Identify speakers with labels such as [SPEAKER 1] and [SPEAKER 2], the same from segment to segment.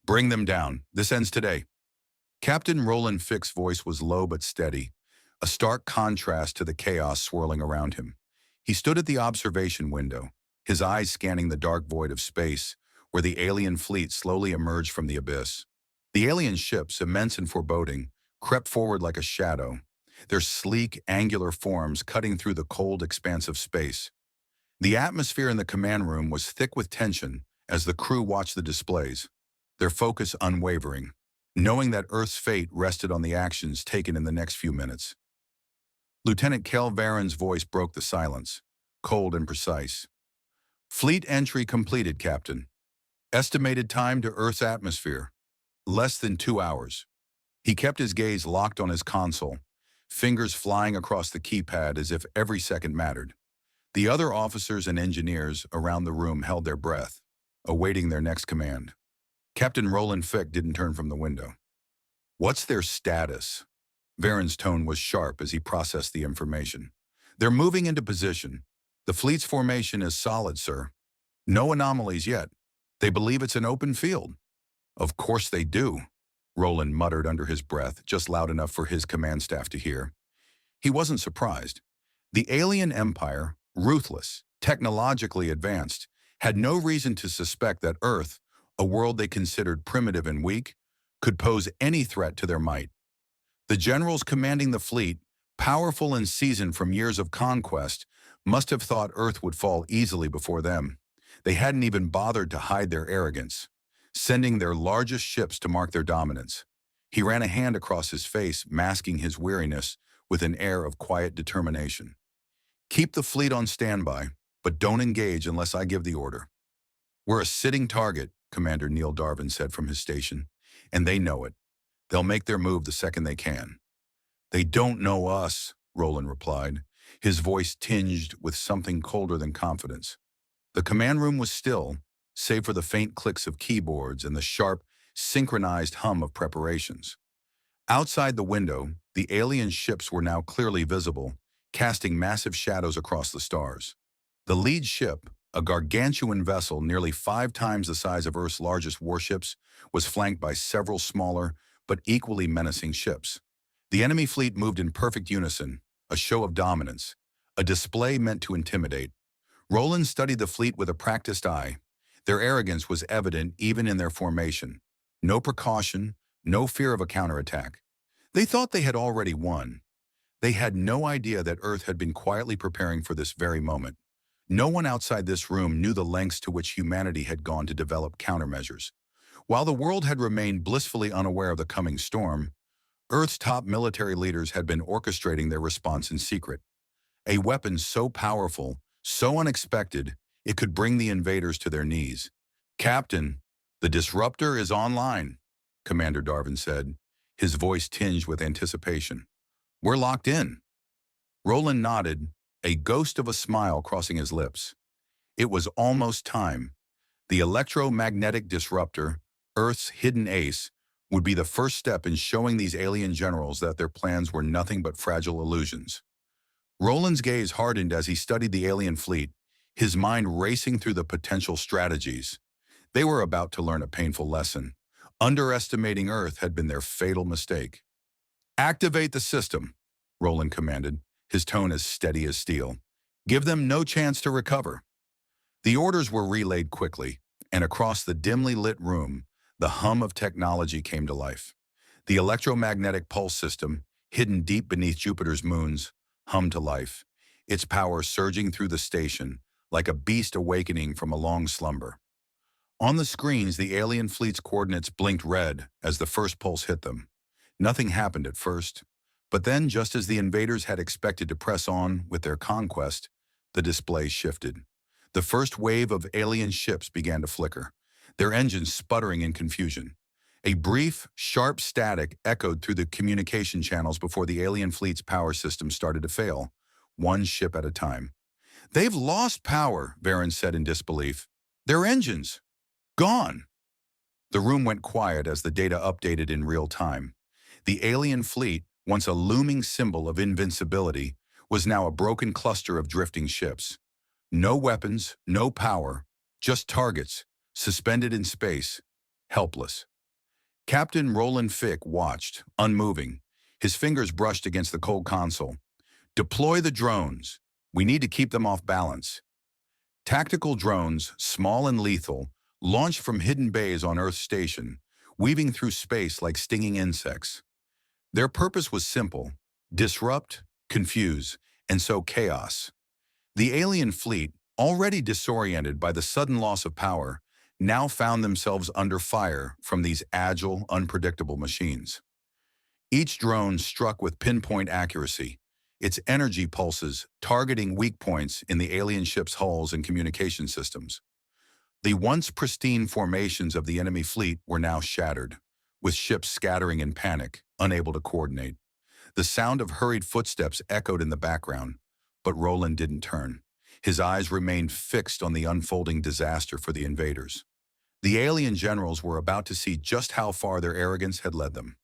[SPEAKER 1] Bring them down. This ends today. Captain Roland Fick's voice was low but steady, a stark contrast to the chaos swirling around him. He stood at the observation window, his eyes scanning the dark void of space, where the alien fleet slowly emerged from the abyss. The alien ships, immense and foreboding, crept forward like a shadow, their sleek, angular forms cutting through the cold expanse of space. The atmosphere in the command room was thick with tension as the crew watched the displays, their focus unwavering, knowing that Earth's fate rested on the actions taken in the next few minutes. Lieutenant Kel Varen's voice broke the silence, cold and precise. Fleet entry completed, Captain. Estimated time to Earth's atmosphere, less than 2 hours. He kept his gaze locked on his console, fingers flying across the keypad as if every second mattered. The other officers and engineers around the room held their breath, awaiting their next command. Captain Roland Fick didn't turn from the window. What's their status? Varen's tone was sharp as he processed the information. They're moving into position. The fleet's formation is solid, sir. No anomalies yet. They believe it's an open field. Of course they do, Roland muttered under his breath, just loud enough for his command staff to hear. He wasn't surprised. The alien empire, ruthless, technologically advanced, had no reason to suspect that Earth, a world they considered primitive and weak, could pose any threat to their might. The generals commanding the fleet, powerful and seasoned from years of conquest, must have thought Earth would fall easily before them. They hadn't even bothered to hide their arrogance, sending their largest ships to mark their dominance. He ran a hand across his face, masking his weariness with an air of quiet determination. Keep the fleet on standby, but don't engage unless I give the order. We're a sitting target, Commander Neil Darvin said from his station, and they know it. They'll make their move the second they can. They don't know us, Roland replied, his voice tinged with something colder than confidence. The command room was still, save for the faint clicks of keyboards and the sharp, synchronized hum of preparations. Outside the window, the alien ships were now clearly visible, casting massive shadows across the stars. The lead ship, a gargantuan vessel nearly 5 times the size of Earth's largest warships, was flanked by several smaller but equally menacing ships. The enemy fleet moved in perfect unison, a show of dominance, a display meant to intimidate. Roland studied the fleet with a practiced eye. Their arrogance was evident even in their formation. No precaution, no fear of a counterattack. They thought they had already won. They had no idea that Earth had been quietly preparing for this very moment. No one outside this room knew the lengths to which humanity had gone to develop countermeasures. While the world had remained blissfully unaware of the coming storm, Earth's top military leaders had been orchestrating their response in secret. A weapon so powerful, so unexpected, it could bring the invaders to their knees. Captain, the disruptor is online, Commander Darvin said, his voice tinged with anticipation. We're locked in. Roland nodded, a ghost of a smile crossing his lips. It was almost time. The electromagnetic disruptor, Earth's hidden ace, would be the first step in showing these alien generals that their plans were nothing but fragile illusions. Roland's gaze hardened as he studied the alien fleet, his mind racing through the potential strategies. They were about to learn a painful lesson. Underestimating Earth had been their fatal mistake. Activate the system, Roland commanded, his tone as steady as steel. Give them no chance to recover. The orders were relayed quickly, and across the dimly lit room, the hum of technology came to life. The electromagnetic pulse system, hidden deep beneath Jupiter's moons, hummed to life, its power surging through the station like a beast awakening from a long slumber. On the screens, the alien fleet's coordinates blinked red as the first pulse hit them. Nothing happened at first, but then, just as the invaders had expected to press on with their conquest, the display shifted. The first wave of alien ships began to flicker, their engines sputtering in confusion. A brief, sharp static echoed through the communication channels before the alien fleet's power system started to fail, one ship at a time. They've lost power, Varen said in disbelief. Their engines. Gone. The room went quiet as the data updated in real time. The alien fleet, once a looming symbol of invincibility, was now a broken cluster of drifting ships. No weapons, no power, just targets, suspended in space, helpless. Captain Roland Fick watched, unmoving. His fingers brushed against the cold console. Deploy the drones. We need to keep them off balance. Tactical drones, small and lethal, launched from hidden bays on Earth's station, weaving through space like stinging insects. Their purpose was simple: disrupt, confuse, and sow chaos. The alien fleet, already disoriented by the sudden loss of power, now found themselves under fire from these agile, unpredictable machines. Each drone struck with pinpoint accuracy, its energy pulses targeting weak points in the alien ship's hulls and communication systems. The once pristine formations of the enemy fleet were now shattered, with ships scattering in panic, unable to coordinate. The sound of hurried footsteps echoed in the background, but Roland didn't turn. His eyes remained fixed on the unfolding disaster for the invaders. The alien generals were about to see just how far their arrogance had led them.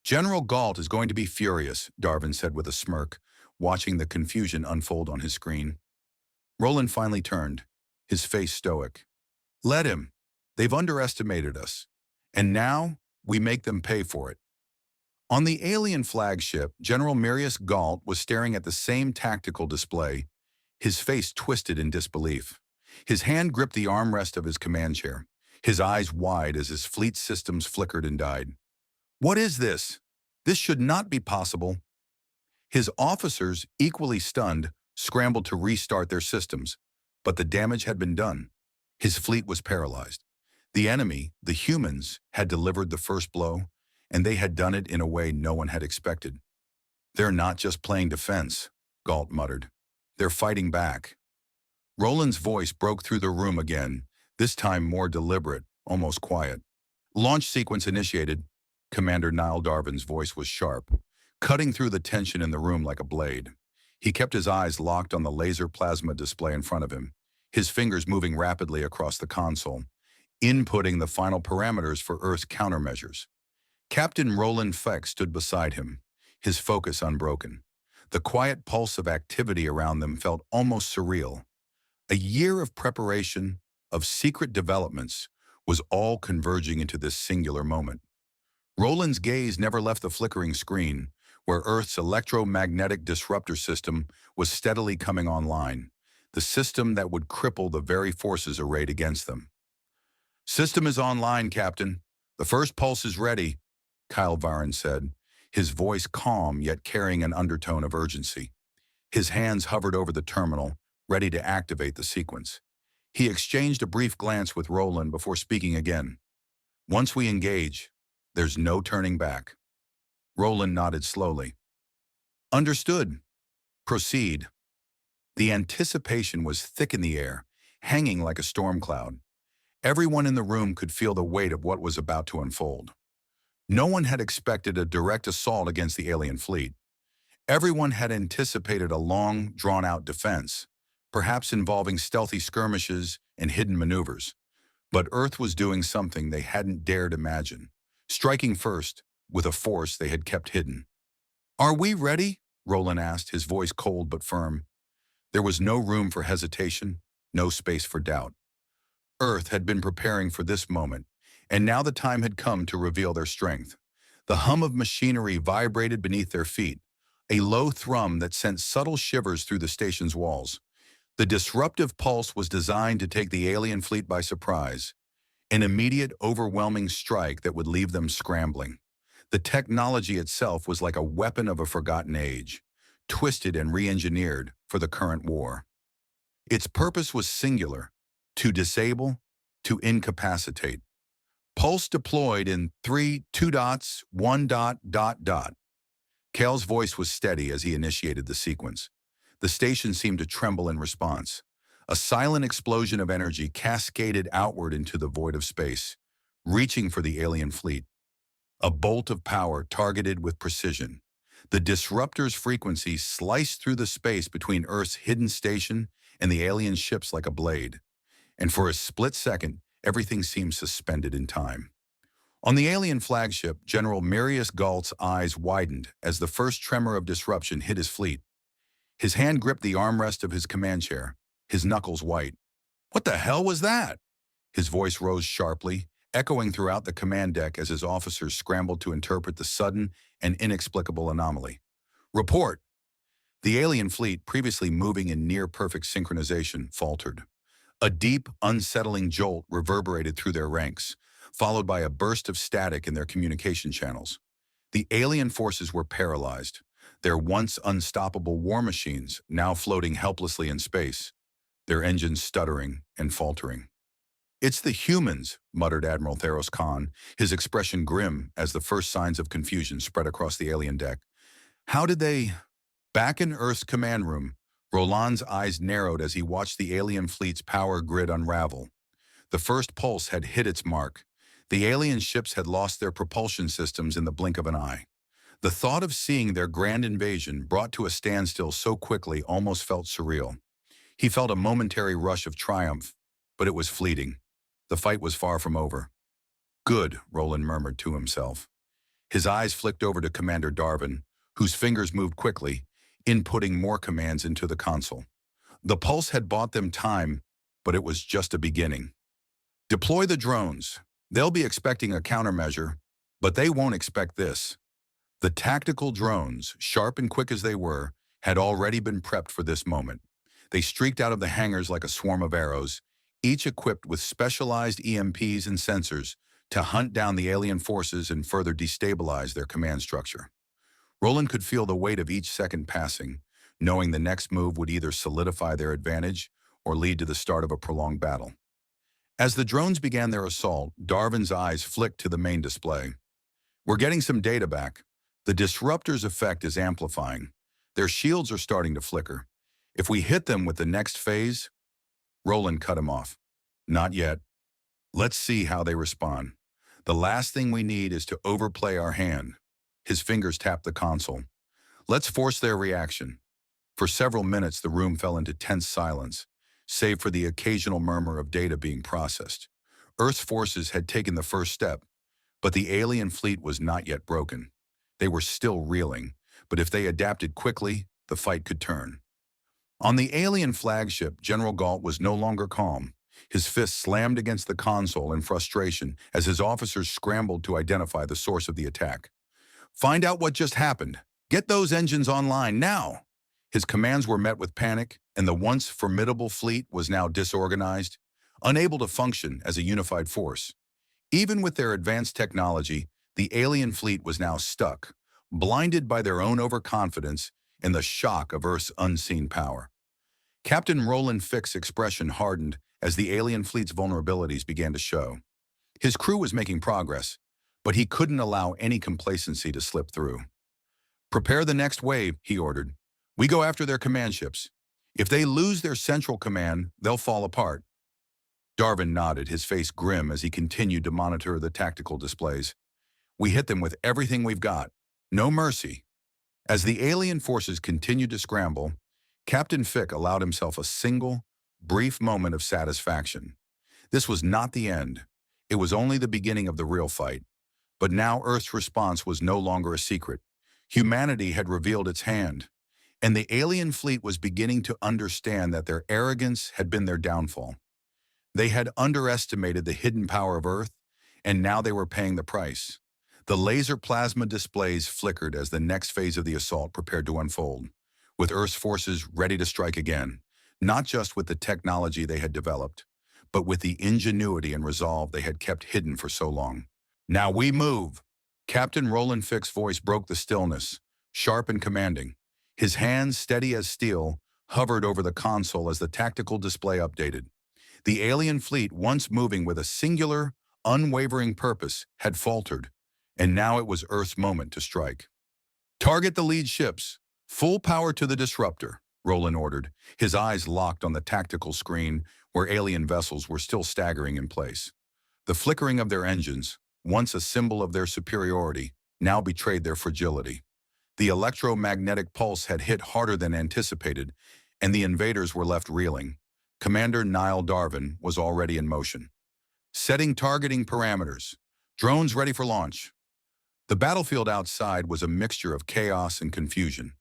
[SPEAKER 1] General Galt is going to be furious, Darwin said with a smirk, watching the confusion unfold on his screen. Roland finally turned, his face stoic. Let him. They've underestimated us. And now, we make them pay for it. On the alien flagship, General Marius Galt was staring at the same tactical display, his face twisted in disbelief. His hand gripped the armrest of his command chair, his eyes wide as his fleet systems flickered and died. What is this? This should not be possible. His officers, equally stunned, scrambled to restart their systems, but the damage had been done. His fleet was paralyzed. The enemy, the humans, had delivered the first blow, and they had done it in a way no one had expected. They're not just playing defense, Galt muttered. They're fighting back. Roland's voice broke through the room again, this time more deliberate, almost quiet. Launch sequence initiated. Commander Niall Darwin's voice was sharp, cutting through the tension in the room like a blade. He kept his eyes locked on the laser plasma display in front of him, his fingers moving rapidly across the console, inputting the final parameters for Earth's countermeasures. Captain Roland Fick stood beside him, his focus unbroken. The quiet pulse of activity around them felt almost surreal. A year of preparation, of secret developments, was all converging into this singular moment. Roland's gaze never left the flickering screen, where Earth's electromagnetic disruptor system was steadily coming online, the system that would cripple the very forces arrayed against them. System is online, Captain. The first pulse is ready, Kyle Varan said, his voice calm yet carrying an undertone of urgency. His hands hovered over the terminal, ready to activate the sequence. He exchanged a brief glance with Roland before speaking again. Once we engage, there's no turning back. Roland nodded slowly. Understood. Proceed. The anticipation was thick in the air, hanging like a storm cloud. Everyone in the room could feel the weight of what was about to unfold. No one had expected a direct assault against the alien fleet. Everyone had anticipated a long, drawn-out defense, perhaps involving stealthy skirmishes and hidden maneuvers. But Earth was doing something they hadn't dared imagine, striking first with a force they had kept hidden. Are we ready? Roland asked, his voice cold but firm. There was no room for hesitation, no space for doubt. Earth had been preparing for this moment, and now the time had come to reveal their strength. The hum of machinery vibrated beneath their feet, a low thrum that sent subtle shivers through the station's walls. The disruptive pulse was designed to take the alien fleet by surprise, an immediate, overwhelming strike that would leave them scrambling. The technology itself was like a weapon of a forgotten age, twisted and re-engineered for the current war. Its purpose was singular: to disable, to incapacitate. Pulse deployed in 3, 2 dots, 1 dot, dot, dot. Cale's voice was steady as he initiated the sequence. The station seemed to tremble in response. A silent explosion of energy cascaded outward into the void of space, reaching for the alien fleet. A bolt of power targeted with precision. The disruptor's frequency sliced through the space between Earth's hidden station and the alien ships like a blade. And for a split second, everything seemed suspended in time. On the alien flagship, General Marius Galt's eyes widened as the first tremor of disruption hit his fleet. His hand gripped the armrest of his command chair, his knuckles white. What the hell was that? His voice rose sharply, echoing throughout the command deck as his officers scrambled to interpret the sudden and inexplicable anomaly. Report! The alien fleet, previously moving in near-perfect synchronization, faltered. A deep, unsettling jolt reverberated through their ranks, followed by a burst of static in their communication channels. The alien forces were paralyzed, their once unstoppable war machines now floating helplessly in space, their engines stuttering and faltering. "It's the humans," muttered Admiral Theros Khan, his expression grim as the first signs of confusion spread across the alien deck. "How did they—" Back in Earth's command room, Roland's eyes narrowed as he watched the alien fleet's power grid unravel. The first pulse had hit its mark. The alien ships had lost their propulsion systems in the blink of an eye. The thought of seeing their grand invasion brought to a standstill so quickly almost felt surreal. He felt a momentary rush of triumph, but it was fleeting. The fight was far from over. "Good," Roland murmured to himself. His eyes flicked over to Commander Darvin, whose fingers moved quickly, inputting more commands into the console. The pulse had bought them time, but it was just a beginning. "Deploy the drones. They'll be expecting a countermeasure, but they won't expect this." The tactical drones, sharp and quick as they were, had already been prepped for this moment. They streaked out of the hangars like a swarm of arrows, each equipped with specialized EMPs and sensors to hunt down the alien forces and further destabilize their command structure. Roland could feel the weight of each second passing, knowing the next move would either solidify their advantage or lead to the start of a prolonged battle. As the drones began their assault, Darvin's eyes flicked to the main display. "We're getting some data back. The disruptor's effect is amplifying. Their shields are starting to flicker. If we hit them with the next phase—" Roland cut him off. "Not yet. Let's see how they respond. The last thing we need is to overplay our hand." His fingers tapped the console. "Let's force their reaction." For several minutes, the room fell into tense silence, save for the occasional murmur of data being processed. Earth's forces had taken the first step, but the alien fleet was not yet broken. They were still reeling, but if they adapted quickly, the fight could turn. On the alien flagship, General Galt was no longer calm. His fist slammed against the console in frustration as his officers scrambled to identify the source of the attack. "Find out what just happened. Get those engines online now." His commands were met with panic, and the once formidable fleet was now disorganized, unable to function as a unified force. Even with their advanced technology, the alien fleet was now stuck, blinded by their own overconfidence and the shock of Earth's unseen power. Captain Roland Fick's expression hardened as the alien fleet's vulnerabilities began to show. His crew was making progress, but he couldn't allow any complacency to slip through. "Prepare the next wave," he ordered. "We go after their command ships. If they lose their central command, they'll fall apart." Darvin nodded, his face grim as he continued to monitor the tactical displays. "We hit them with everything we've got. No mercy." As the alien forces continued to scramble, Captain Fick allowed himself a single, brief moment of satisfaction. This was not the end. It was only the beginning of the real fight. But now Earth's response was no longer a secret. Humanity had revealed its hand, and the alien fleet was beginning to understand that their arrogance had been their downfall. They had underestimated the hidden power of Earth, and now they were paying the price. The laser plasma displays flickered as the next phase of the assault prepared to unfold, with Earth's forces ready to strike again, not just with the technology they had developed, but with the ingenuity and resolve they had kept hidden for so long. "Now we move." Captain Roland Fick's voice broke the stillness, sharp and commanding. His hands, steady as steel, hovered over the console as the tactical display updated. The alien fleet, once moving with a singular, unwavering purpose, had faltered, and now it was Earth's moment to strike. "Target the lead ships. Full power to the disruptor," Roland ordered, his eyes locked on the tactical screen where alien vessels were still staggering in place. The flickering of their engines, once a symbol of their superiority, now betrayed their fragility. The electromagnetic pulse had hit harder than anticipated, and the invaders were left reeling. Commander Niall Darvin was already in motion. "Setting targeting parameters. Drones ready for launch." The battlefield outside was a mixture of chaos and confusion.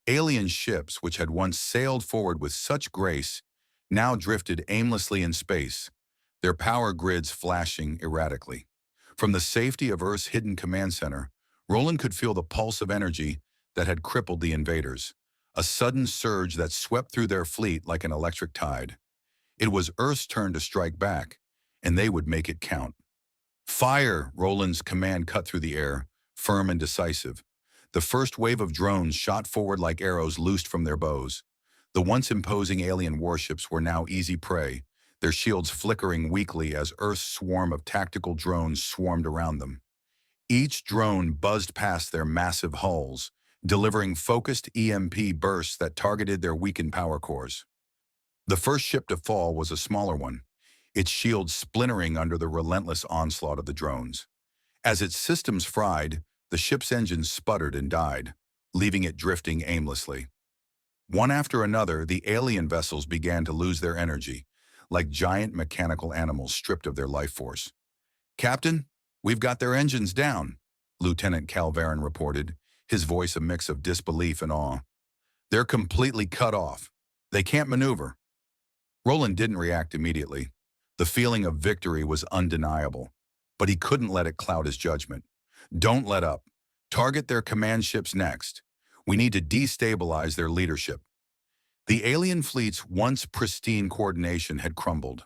[SPEAKER 1] Alien ships, which had once sailed forward with such grace, now drifted aimlessly in space, their power grids flashing erratically. From the safety of Earth's hidden command center, Roland could feel the pulse of energy that had crippled the invaders, a sudden surge that swept through their fleet like an electric tide. It was Earth's turn to strike back, and they would make it count. Fire! Roland's command cut through the air, firm and decisive. The first wave of drones shot forward like arrows loosed from their bows. The once imposing alien warships were now easy prey, their shields flickering weakly as Earth's swarm of tactical drones swarmed around them. Each drone buzzed past their massive hulls, delivering focused EMP bursts that targeted their weakened power cores. The first ship to fall was a smaller one, its shields splintering under the relentless onslaught of the drones. As its systems fried, the ship's engines sputtered and died, leaving it drifting aimlessly. One after another, the alien vessels began to lose their energy, like giant mechanical animals stripped of their life force. "Captain, we've got their engines down," Lieutenant Calvarin reported, his voice a mix of disbelief and awe. "They're completely cut off. They can't maneuver." Roland didn't react immediately. The feeling of victory was undeniable, but he couldn't let it cloud his judgment. "Don't let up. Target their command ships next. We need to destabilize their leadership." The alien fleet's once pristine coordination had crumbled.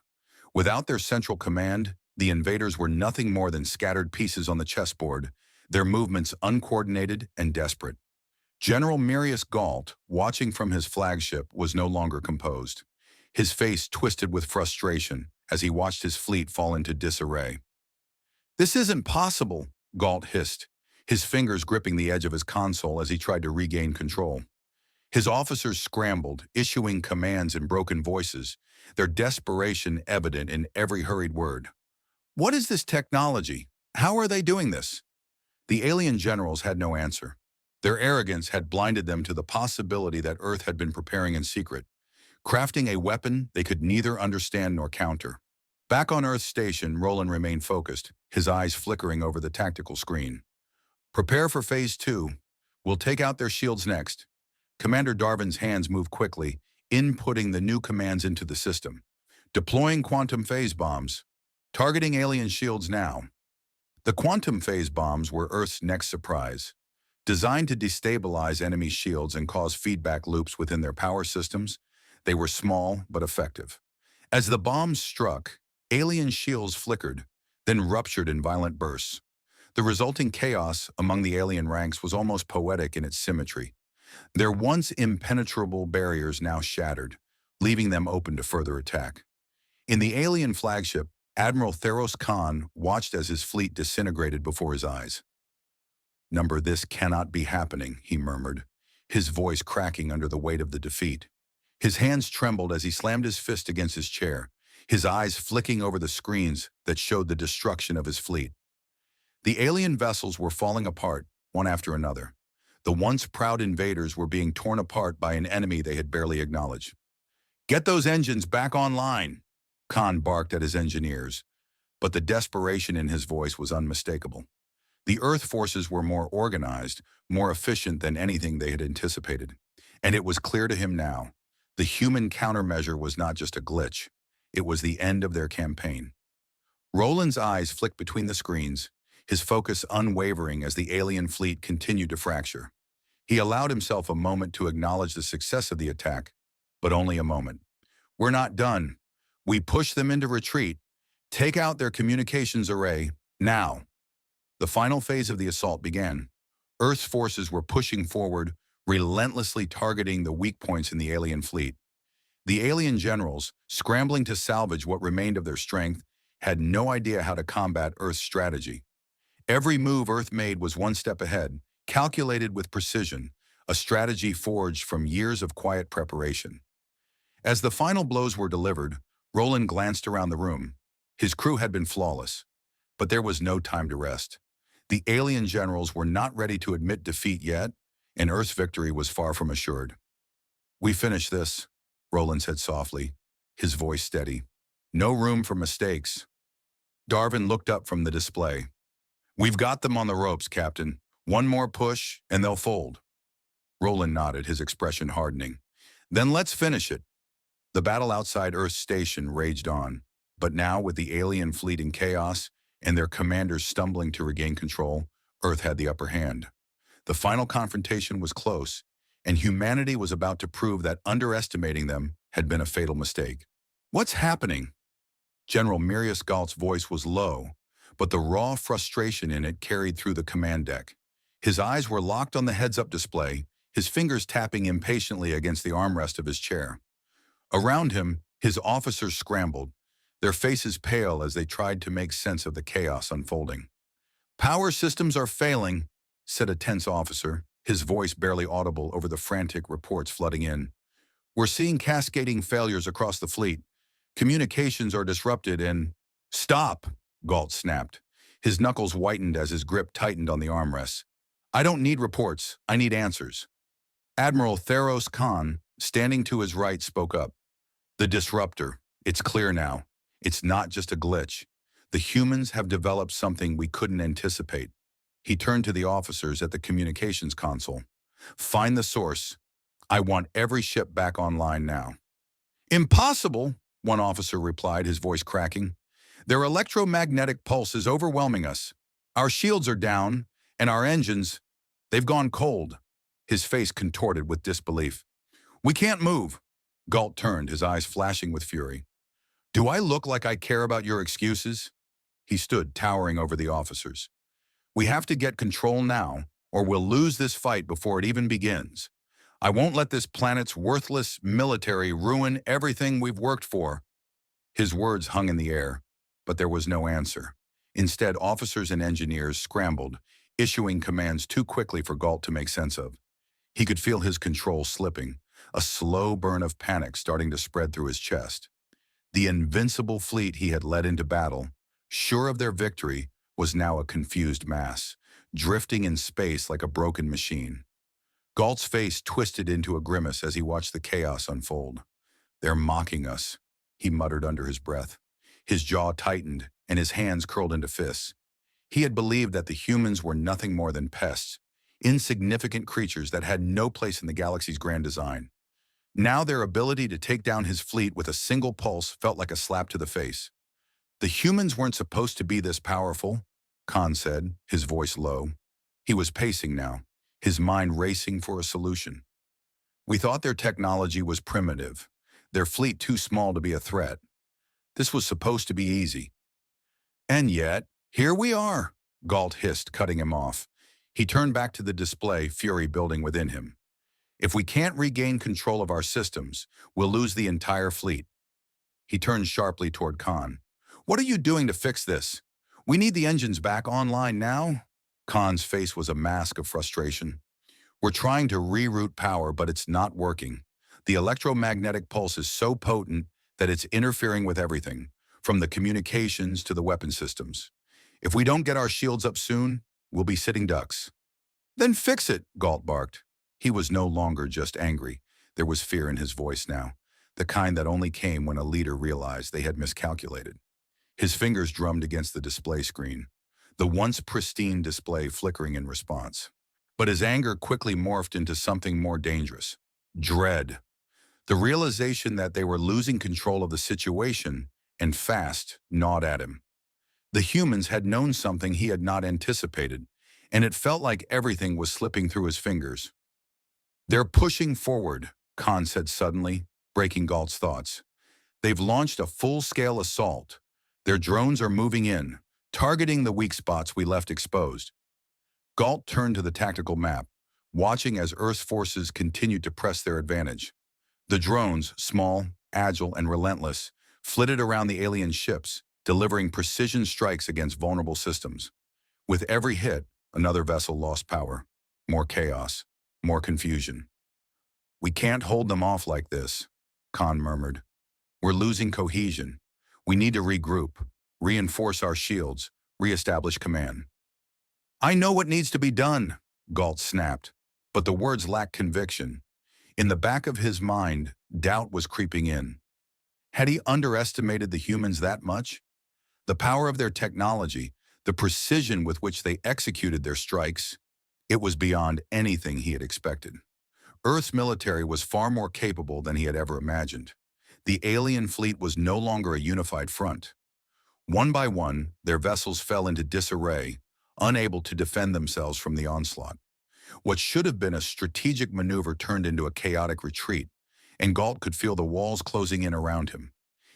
[SPEAKER 1] Without their central command, the invaders were nothing more than scattered pieces on the chessboard, their movements uncoordinated and desperate. General Marius Galt, watching from his flagship, was no longer composed. His face twisted with frustration as he watched his fleet fall into disarray. "This isn't possible," Galt hissed, his fingers gripping the edge of his console as he tried to regain control. His officers scrambled, issuing commands in broken voices, their desperation evident in every hurried word. "What is this technology? How are they doing this?" The alien generals had no answer. Their arrogance had blinded them to the possibility that Earth had been preparing in secret, crafting a weapon they could neither understand nor counter. Back on Earth's station, Roland remained focused, his eyes flickering over the tactical screen. "Prepare for Phase 2. We'll take out their shields next." Commander Darvin's hands moved quickly, inputting the new commands into the system. "Deploying quantum phase bombs. Targeting alien shields now." The quantum phase bombs were Earth's next surprise. Designed to destabilize enemy shields and cause feedback loops within their power systems, they were small but effective. As the bombs struck, alien shields flickered, then ruptured in violent bursts. The resulting chaos among the alien ranks was almost poetic in its symmetry. Their once impenetrable barriers now shattered, leaving them open to further attack. In the alien flagship, Admiral Theros Khan watched as his fleet disintegrated before his eyes. "This cannot be happening," he murmured, his voice cracking under the weight of the defeat. His hands trembled as he slammed his fist against his chair, his eyes flicking over the screens that showed the destruction of his fleet. The alien vessels were falling apart, one after another. The once proud invaders were being torn apart by an enemy they had barely acknowledged. "Get those engines back online," Khan barked at his engineers, but the desperation in his voice was unmistakable. The Earth forces were more organized, more efficient than anything they had anticipated. And it was clear to him now, the human countermeasure was not just a glitch, it was the end of their campaign. Roland's eyes flicked between the screens, his focus unwavering as the alien fleet continued to fracture. He allowed himself a moment to acknowledge the success of the attack, but only a moment. "We're not done. We push them into retreat. Take out their communications array, now." The final phase of the assault began. Earth's forces were pushing forward, relentlessly targeting the weak points in the alien fleet. The alien generals, scrambling to salvage what remained of their strength, had no idea how to combat Earth's strategy. Every move Earth made was one step ahead, calculated with precision, a strategy forged from years of quiet preparation. As the final blows were delivered, Roland glanced around the room. His crew had been flawless, but there was no time to rest. The alien generals were not ready to admit defeat yet, and Earth's victory was far from assured. "We finished this," Roland said softly, his voice steady. "No room for mistakes." Darvin looked up from the display. "We've got them on the ropes, Captain. One more push, and they'll fold." Roland nodded, his expression hardening. "Then let's finish it." The battle outside Earth's station raged on. But now, with the alien fleet in chaos and their commanders stumbling to regain control, Earth had the upper hand. The final confrontation was close, and humanity was about to prove that underestimating them had been a fatal mistake. "What's happening?" General Mirius Galt's voice was low, but the raw frustration in it carried through the command deck. His eyes were locked on the heads-up display, his fingers tapping impatiently against the armrest of his chair. Around him, his officers scrambled, their faces pale as they tried to make sense of the chaos unfolding. "Power systems are failing," said a tense officer, his voice barely audible over the frantic reports flooding in. "We're seeing cascading failures across the fleet. Communications are disrupted and—" "Stop!" Galt snapped. His knuckles whitened as his grip tightened on the armrests. "I don't need reports. I need answers." Admiral Theros Khan, standing to his right, spoke up. "The disruptor. It's clear now. It's not just a glitch. The humans have developed something we couldn't anticipate." He turned to the officers at the communications console. "Find the source. I want every ship back online now." "Impossible," one officer replied, his voice cracking. "Their electromagnetic pulse is overwhelming us. Our shields are down, and our engines, they've gone cold." His face contorted with disbelief. "We can't move." Galt turned, his eyes flashing with fury. "Do I look like I care about your excuses?" He stood, towering over the officers. "We have to get control now, or we'll lose this fight before it even begins. I won't let this planet's worthless military ruin everything we've worked for." His words hung in the air, but there was no answer. Instead, officers and engineers scrambled, issuing commands too quickly for Galt to make sense of. He could feel his control slipping, a slow burn of panic starting to spread through his chest. The invincible fleet he had led into battle, sure of their victory, was now a confused mass, drifting in space like a broken machine. Galt's face twisted into a grimace as he watched the chaos unfold. "They're mocking us," he muttered under his breath. His jaw tightened, and his hands curled into fists. He had believed that the humans were nothing more than pests, insignificant creatures that had no place in the galaxy's grand design. Now their ability to take down his fleet with a single pulse felt like a slap to the face. "The humans weren't supposed to be this powerful," Khan said, his voice low. He was pacing now, his mind racing for a solution. "We thought their technology was primitive, their fleet too small to be a threat. This was supposed to be easy. And yet, here we are," Galt hissed, cutting him off. He turned back to the display, fury building within him. "If we can't regain control of our systems, we'll lose the entire fleet." He turned sharply toward Khan. "What are you doing to fix this? We need the engines back online now." Khan's face was a mask of frustration. "We're trying to reroute power, but it's not working. The electromagnetic pulse is so potent that it's interfering with everything, from the communications to the weapon systems. If we don't get our shields up soon, we'll be sitting ducks." "Then fix it," Galt barked. He was no longer just angry. There was fear in his voice now, the kind that only came when a leader realized they had miscalculated. His fingers drummed against the display screen, the once pristine display flickering in response. But his anger quickly morphed into something more dangerous: dread. The realization that they were losing control of the situation, and fast, gnawed at him. The humans had known something he had not anticipated, and it felt like everything was slipping through his fingers. "They're pushing forward," Khan said suddenly, breaking Galt's thoughts. "They've launched a full-scale assault. Their drones are moving in, targeting the weak spots we left exposed." Galt turned to the tactical map, watching as Earth's forces continued to press their advantage. The drones, small, agile, and relentless, flitted around the alien ships, delivering precision strikes against vulnerable systems. With every hit, another vessel lost power. More chaos, more confusion. "We can't hold them off like this," Khan murmured. "We're losing cohesion. We need to regroup, reinforce our shields, reestablish command." "I know what needs to be done," Galt snapped, but the words lacked conviction. In the back of his mind, doubt was creeping in. Had he underestimated the humans that much? The power of their technology, the precision with which they executed their strikes, it was beyond anything he had expected. Earth's military was far more capable than he had ever imagined. The alien fleet was no longer a unified front. One by one, their vessels fell into disarray, unable to defend themselves from the onslaught. What should have been a strategic maneuver turned into a chaotic retreat, and Galt could feel the walls closing in around him.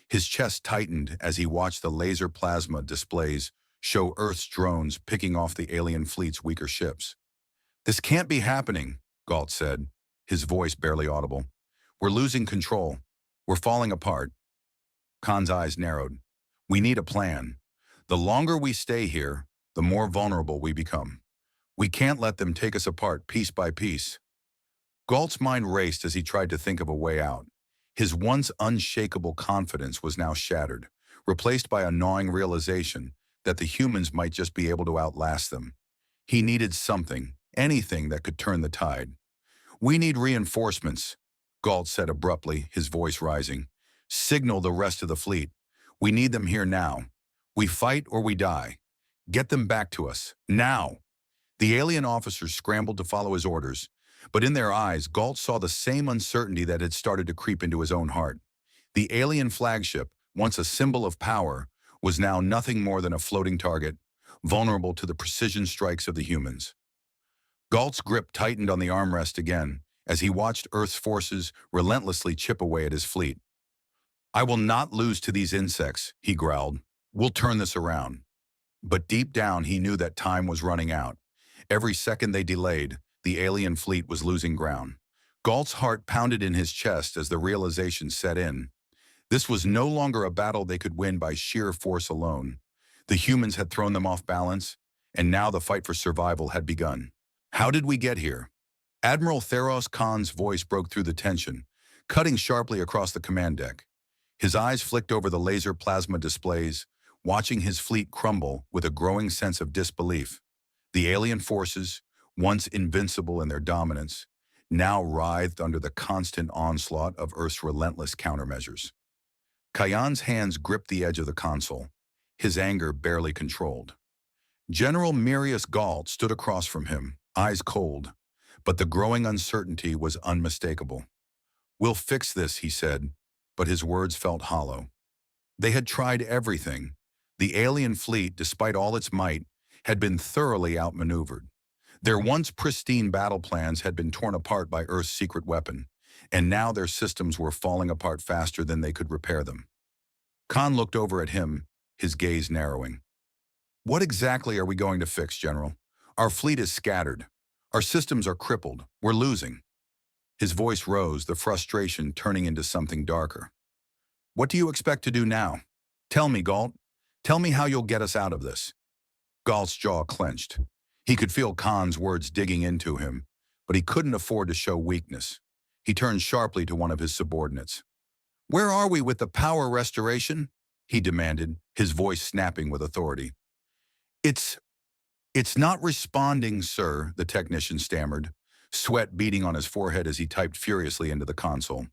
[SPEAKER 1] His chest tightened as he watched the laser plasma displays show Earth's drones picking off the alien fleet's weaker ships. "This can't be happening," Galt said, his voice barely audible. "We're losing control. We're falling apart." Khan's eyes narrowed. "We need a plan. The longer we stay here, the more vulnerable we become. We can't let them take us apart piece by piece." Galt's mind raced as he tried to think of a way out. His once unshakable confidence was now shattered, replaced by a gnawing realization that the humans might just be able to outlast them. He needed something, anything that could turn the tide. "We need reinforcements," Galt said abruptly, his voice rising. "Signal the rest of the fleet. We need them here now. We fight or we die. Get them back to us, now." The alien officers scrambled to follow his orders, but in their eyes, Galt saw the same uncertainty that had started to creep into his own heart. The alien flagship, once a symbol of power, was now nothing more than a floating target, vulnerable to the precision strikes of the humans. Galt's grip tightened on the armrest again as he watched Earth's forces relentlessly chip away at his fleet. "I will not lose to these insects," he growled. "We'll turn this around." But deep down, he knew that time was running out. Every second they delayed, the alien fleet was losing ground. Galt's heart pounded in his chest as the realization set in. This was no longer a battle they could win by sheer force alone. The humans had thrown them off balance, and now the fight for survival had begun. "How did we get here?" Admiral Theros Khan's voice broke through the tension, cutting sharply across the command deck. His eyes flicked over the laser plasma displays, watching his fleet crumble with a growing sense of disbelief. The alien forces, once invincible in their dominance, now writhed under the constant onslaught of Earth's relentless countermeasures. Kyan's hands gripped the edge of the console, his anger barely controlled. General Mirius Galt stood across from him, eyes cold, but the growing uncertainty was unmistakable. "We'll fix this," he said, but his words felt hollow. They had tried everything. The alien fleet, despite all its might, had been thoroughly outmaneuvered. Their once pristine battle plans had been torn apart by Earth's secret weapon, and now their systems were falling apart faster than they could repair them. Khan looked over at him, his gaze narrowing. "What exactly are we going to fix, General? Our fleet is scattered. Our systems are crippled. We're losing." His voice rose, the frustration turning into something darker. "What do you expect to do now? Tell me, Galt. Tell me how you'll get us out of this." Galt's jaw clenched. He could feel Khan's words digging into him, but he couldn't afford to show weakness. He turned sharply to one of his subordinates. "Where are we with the power restoration?" he demanded, his voice snapping with authority. It's not responding, sir," the technician stammered, sweat beading on his forehead as he typed furiously into the console.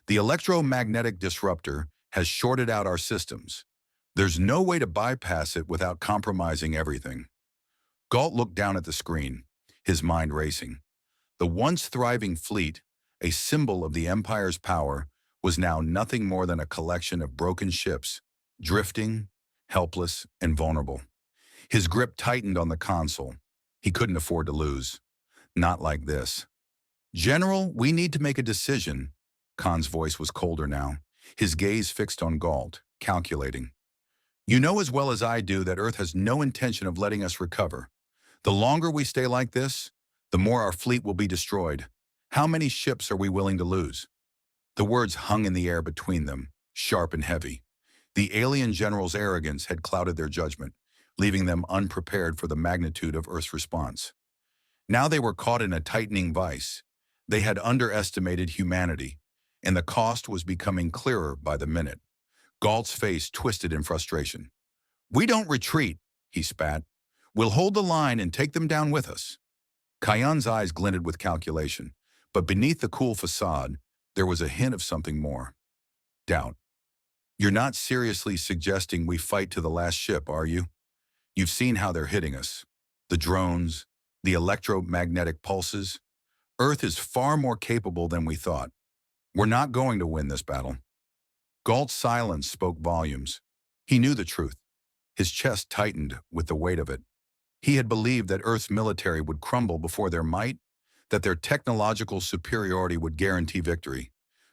[SPEAKER 1] "The electromagnetic disruptor has shorted out our systems. There's no way to bypass it without compromising everything." Galt looked down at the screen, his mind racing. The once thriving fleet, a symbol of the Empire's power, was now nothing more than a collection of broken ships, drifting, helpless, and vulnerable. His grip tightened on the console. He couldn't afford to lose. Not like this. "General, we need to make a decision." Khan's voice was colder now, his gaze fixed on Galt, calculating. "You know as well as I do that Earth has no intention of letting us recover. The longer we stay like this, the more our fleet will be destroyed. How many ships are we willing to lose?" The words hung in the air between them, sharp and heavy. The alien general's arrogance had clouded their judgment, leaving them unprepared for the magnitude of Earth's response. Now they were caught in a tightening vice. They had underestimated humanity, and the cost was becoming clearer by the minute. Galt's face twisted in frustration. "We don't retreat," he spat. "We'll hold the line and take them down with us." Kyan's eyes glinted with calculation, but beneath the cool facade, there was a hint of something more. Doubt. "You're not seriously suggesting we fight to the last ship, are you? You've seen how they're hitting us. The drones, the electromagnetic pulses. Earth is far more capable than we thought. We're not going to win this battle." Galt's silence spoke volumes. He knew the truth. His chest tightened with the weight of it. He had believed that Earth's military would crumble before their might, that their technological superiority would guarantee victory.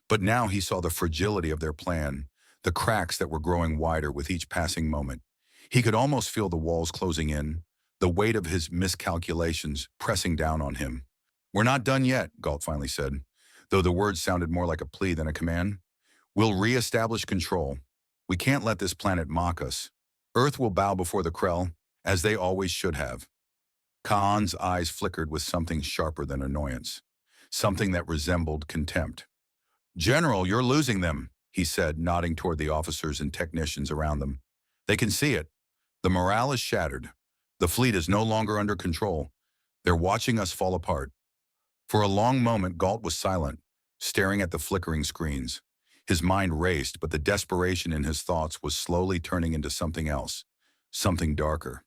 [SPEAKER 1] But now he saw the fragility of their plan, the cracks that were growing wider with each passing moment. He could almost feel the walls closing in, the weight of his miscalculations pressing down on him. "We're not done yet," Galt finally said, though the words sounded more like a plea than a command. "We'll re-establish control. We can't let this planet mock us. Earth will bow before the Krell, as they always should have." Khan's eyes flickered with something sharper than annoyance, something that resembled contempt. "General, you're losing them," he said, nodding toward the officers and technicians around them. "They can see it. The morale is shattered. The fleet is no longer under control. They're watching us fall apart." For a long moment, Galt was silent, staring at the flickering screens. His mind raced, but the desperation in his thoughts was slowly turning into something else, something darker.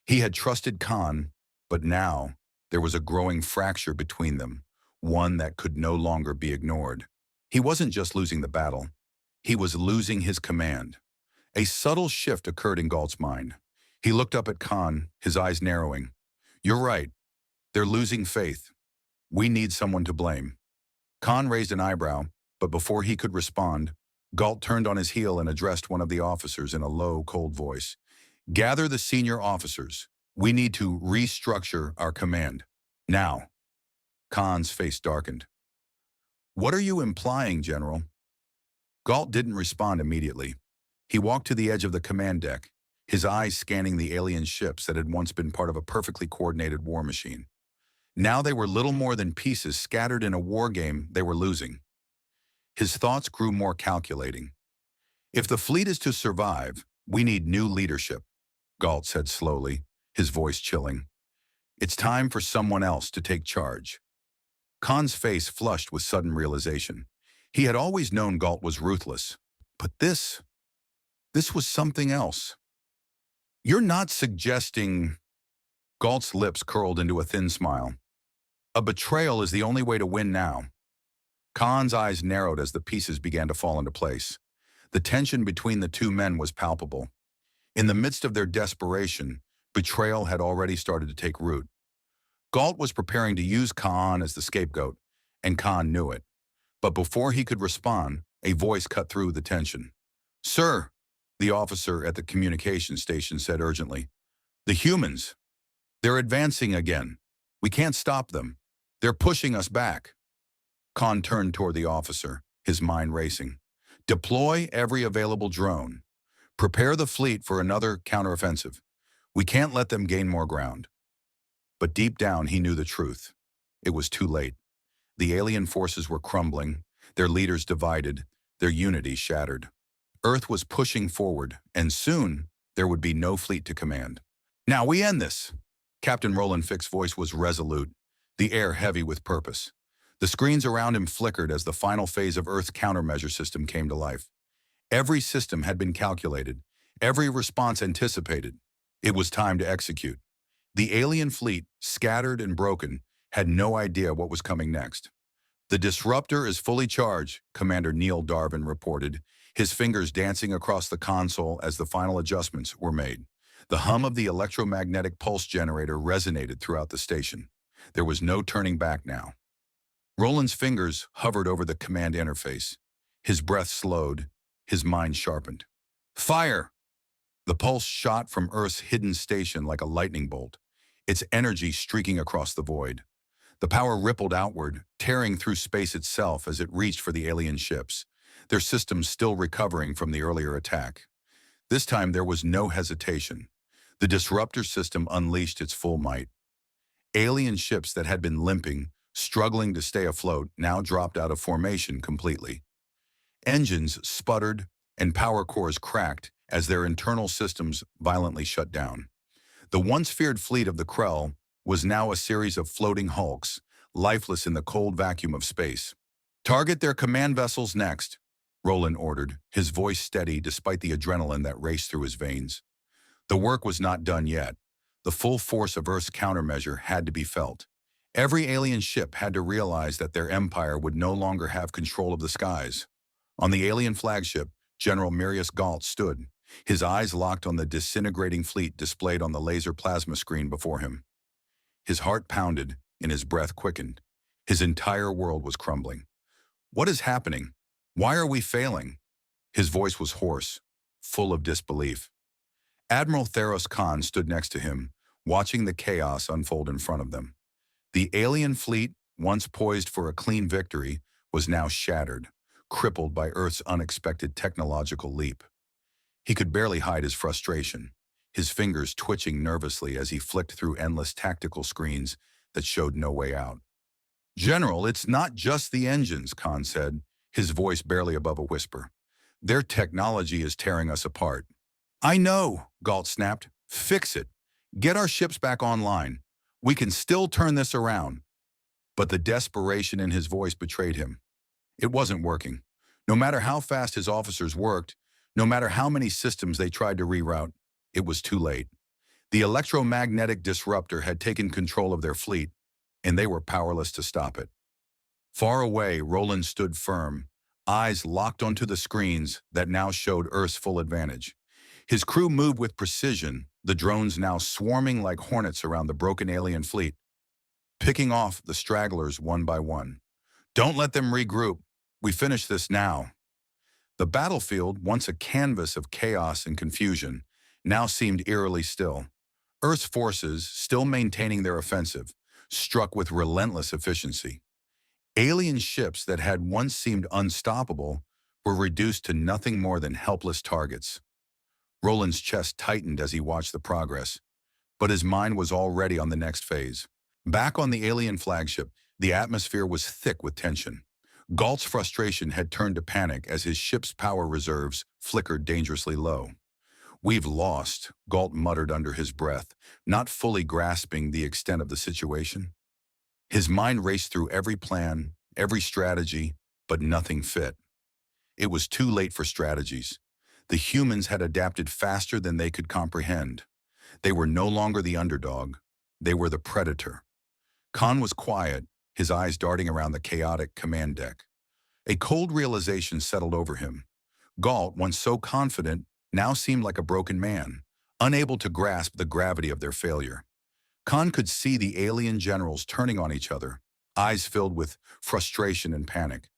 [SPEAKER 1] He had trusted Khan, but now there was a growing fracture between them, one that could no longer be ignored. He wasn't just losing the battle. He was losing his command. A subtle shift occurred in Galt's mind. He looked up at Khan, his eyes narrowing. "You're right. They're losing faith. We need someone to blame." Khan raised an eyebrow, but before he could respond, Galt turned on his heel and addressed one of the officers in a low, cold voice. "Gather the senior officers. We need to restructure our command. Now." Khan's face darkened. "What are you implying, General?" Galt didn't respond immediately. He walked to the edge of the command deck, his eyes scanning the alien ships that had once been part of a perfectly coordinated war machine. Now they were little more than pieces scattered in a war game they were losing. His thoughts grew more calculating. "If the fleet is to survive, we need new leadership," Galt said slowly, his voice chilling. "It's time for someone else to take charge." Khan's face flushed with sudden realization. He had always known Galt was ruthless, but this was something else. "You're not suggesting—" Galt's lips curled into a thin smile. "A betrayal is the only way to win now." Khan's eyes narrowed as the pieces began to fall into place. The tension between the two men was palpable. In the midst of their desperation, betrayal had already started to take root. Galt was preparing to use Khan as the scapegoat, and Khan knew it. But before he could respond, a voice cut through the tension. "Sir," the officer at the communication station said urgently, "the humans, they're advancing again. We can't stop them. They're pushing us back." Khan turned toward the officer, his mind racing. "Deploy every available drone. Prepare the fleet for another counteroffensive. We can't let them gain more ground." But deep down, he knew the truth. It was too late. The alien forces were crumbling, their leaders divided, their unity shattered. Earth was pushing forward, and soon there would be no fleet to command. "Now we end this." Captain Roland Fick's voice was resolute, the air heavy with purpose. The screens around him flickered as the final phase of Earth's countermeasure system came to life. Every system had been calculated, every response anticipated. It was time to execute. The alien fleet, scattered and broken, had no idea what was coming next. "The disruptor is fully charged," Commander Neil Darvin reported, his fingers dancing across the console as the final adjustments were made. The hum of the electromagnetic pulse generator resonated throughout the station. There was no turning back now. Roland's fingers hovered over the command interface. His breath slowed, his mind sharpened. "Fire!" The pulse shot from Earth's hidden station like a lightning bolt, its energy streaking across the void. The power rippled outward, tearing through space itself as it reached for the alien ships, their systems still recovering from the earlier attack. This time there was no hesitation. The disruptor system unleashed its full might. Alien ships that had been limping, struggling to stay afloat, now dropped out of formation completely. Engines sputtered and power cores cracked as their internal systems violently shut down. The once feared fleet of the Krell was now a series of floating hulks, lifeless in the cold vacuum of space. "Target their command vessels next," Roland ordered, his voice steady despite the adrenaline that raced through his veins. The work was not done yet. The full force of Earth's countermeasure had to be felt. Every alien ship had to realize that their empire would no longer have control of the skies. On the alien flagship, General Marius Galt stood, his eyes locked on the disintegrating fleet displayed on the laser plasma screen before him. His heart pounded and his breath quickened. His entire world was crumbling. What is happening? Why are we failing? His voice was hoarse, full of disbelief. Admiral Theros Khan stood next to him, watching the chaos unfold in front of them. The alien fleet, once poised for a clean victory, was now shattered, crippled by Earth's unexpected technological leap. He could barely hide his frustration, his fingers twitching nervously as he flicked through endless tactical screens that showed no way out. "General, it's not just the engines," Khan said, his voice barely above a whisper. "Their technology is tearing us apart." "I know," Galt snapped. "Fix it. Get our ships back online. We can still turn this around." But the desperation in his voice betrayed him. It wasn't working. No matter how fast his officers worked, no matter how many systems they tried to reroute, it was too late. The electromagnetic disruptor had taken control of their fleet, and they were powerless to stop it. Far away, Roland stood firm, eyes locked onto the screens that now showed Earth's full advantage. His crew moved with precision, the drones now swarming like hornets around the broken alien fleet, picking off the stragglers one by one. "Don't let them regroup. We finish this now." The battlefield, once a canvas of chaos and confusion, now seemed eerily still. Earth's forces, still maintaining their offensive, struck with relentless efficiency. Alien ships that had once seemed unstoppable were reduced to nothing more than helpless targets. Roland's chest tightened as he watched the progress, but his mind was already on the next phase. Back on the alien flagship, the atmosphere was thick with tension. Galt's frustration had turned to panic as his ship's power reserves flickered dangerously low. "We've lost," Galt muttered under his breath, not fully grasping the extent of the situation. His mind raced through every plan, every strategy, but nothing fit. It was too late for strategies. The humans had adapted faster than they could comprehend. They were no longer the underdog. They were the predator. Khan was quiet, his eyes darting around the chaotic command deck. A cold realization settled over him. Galt, once so confident, now seemed like a broken man, unable to grasp the gravity of their failure. Khan could see the alien generals turning on each other, eyes filled with frustration and panic.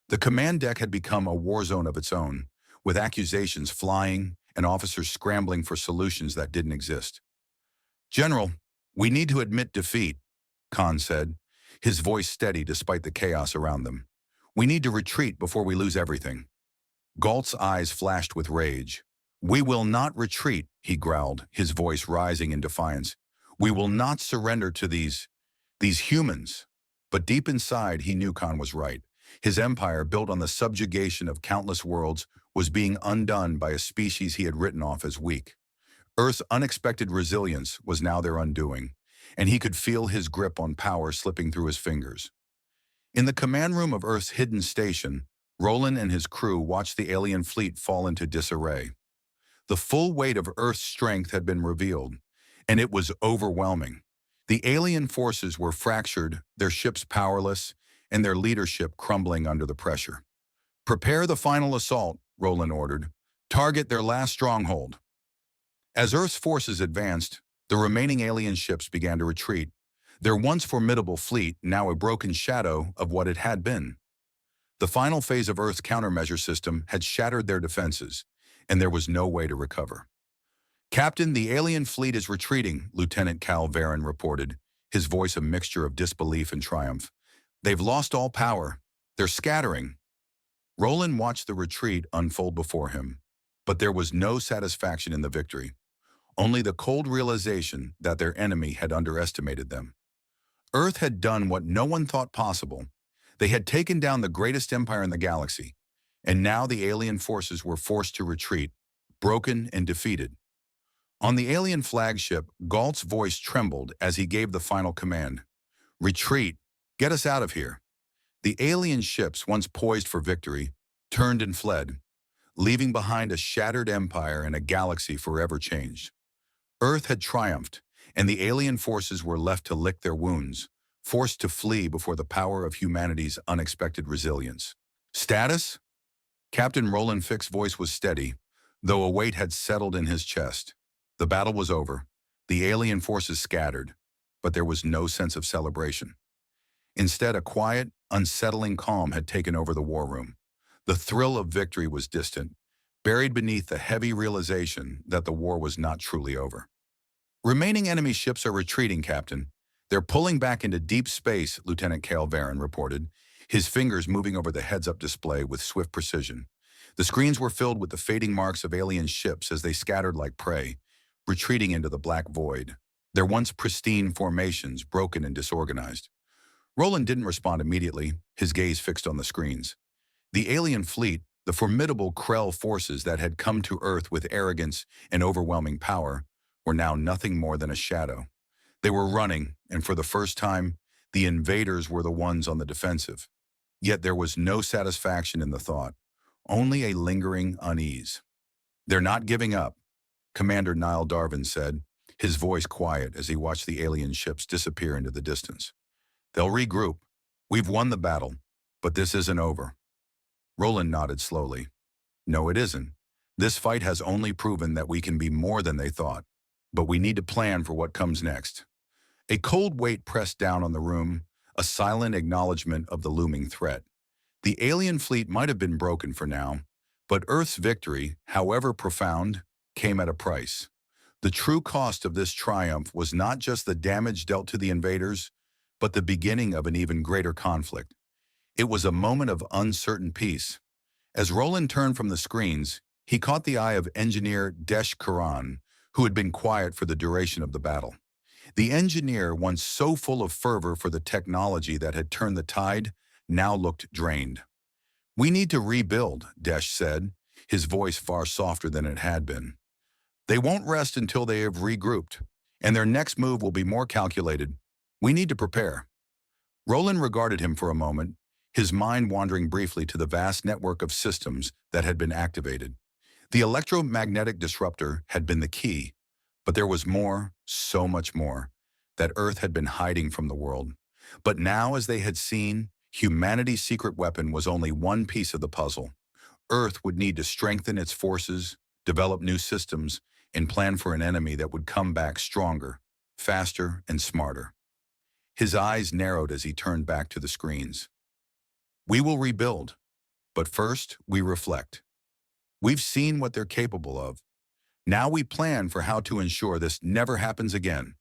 [SPEAKER 1] The command deck had become a war zone of its own, with accusations flying and officers scrambling for solutions that didn't exist. "General, we need to admit defeat," Khan said, his voice steady despite the chaos around them. "We need to retreat before we lose everything." Galt's eyes flashed with rage. "We will not retreat," he growled, his voice rising in defiance. "We will not surrender to these humans." But deep inside, he knew Khan was right. His empire, built on the subjugation of countless worlds, was being undone by a species he had written off as weak. Earth's unexpected resilience was now their undoing, and he could feel his grip on power slipping through his fingers. In the command room of Earth's hidden station, Roland and his crew watched the alien fleet fall into disarray. The full weight of Earth's strength had been revealed, and it was overwhelming. The alien forces were fractured, their ships powerless, and their leadership crumbling under the pressure. "Prepare the final assault," Roland ordered. "Target their last stronghold." As Earth's forces advanced, the remaining alien ships began to retreat, their once formidable fleet now a broken shadow of what it had been. The final phase of Earth's countermeasure system had shattered their defenses, and there was no way to recover. "Captain, the alien fleet is retreating," Lieutenant Cal Varon reported, his voice a mixture of disbelief and triumph. "They've lost all power. They're scattering." Roland watched the retreat unfold before him, but there was no satisfaction in the victory, only the cold realization that their enemy had underestimated them. Earth had done what no one thought possible. They had taken down the greatest empire in the galaxy, and now the alien forces were forced to retreat, broken and defeated. On the alien flagship, Galt's voice trembled as he gave the final command. "Retreat! Get us out of here!" The alien ships, once poised for victory, turned and fled, leaving behind a shattered empire and a galaxy forever changed. Earth had triumphed, and the alien forces were left to lick their wounds, forced to flee before the power of humanity's unexpected resilience. Status? Captain Roland Fick's voice was steady, though a weight had settled in his chest. The battle was over. The alien forces scattered, but there was no sense of celebration. Instead, a quiet, unsettling calm had taken over the war room. The thrill of victory was distant, buried beneath the heavy realization that the war was not truly over. Remaining enemy ships are retreating, Captain. They're pulling back into deep space, Lieutenant Calvarin reported, his fingers moving over the heads-up display with swift precision. The screens were filled with the fading marks of alien ships as they scattered like prey, retreating into the black void, their once pristine formations broken and disorganized. Roland didn't respond immediately, his gaze fixed on the screens. The alien fleet, the formidable Krell forces that had come to Earth with arrogance and overwhelming power, were now nothing more than a shadow. They were running, and for the first time, the invaders were the ones on the defensive. Yet there was no satisfaction in the thought, only a lingering unease. "They're not giving up," Commander Niall Darvin said, his voice quiet as he watched the alien ships disappear into the distance. "They'll regroup. We've won the battle, but this isn't over." Roland nodded slowly. "No, it isn't. This fight has only proven that we can be more than they thought, but we need to plan for what comes next." A cold weight pressed down on the room, a silent acknowledgement of the looming threat. The alien fleet might have been broken for now, but Earth's victory, however profound, came at a price. The true cost of this triumph was not just the damage dealt to the invaders, but the beginning of an even greater conflict. It was a moment of uncertain peace. As Roland turned from the screens, he caught the eye of engineer Desh Karan, who had been quiet for the duration of the battle. The engineer, once so full of fervor for the technology that had turned the tide, now looked drained. "We need to rebuild," Desh said, his voice far softer than it had been. "They won't rest until they have regrouped, and their next move will be more calculated. We need to prepare." Roland regarded him for a moment, his mind wandering briefly to the vast network of systems that had been activated. The electromagnetic disruptor had been the key, but there was more, so much more, that Earth had been hiding from the world. But now, as they had seen, humanity's secret weapon was only one piece of the puzzle. Earth would need to strengthen its forces, develop new systems, and plan for an enemy that would come back stronger, faster, and smarter. His eyes narrowed as he turned back to the screens. "We will rebuild, but first we reflect. We've seen what they're capable of. Now we plan for how to ensure this never happens again."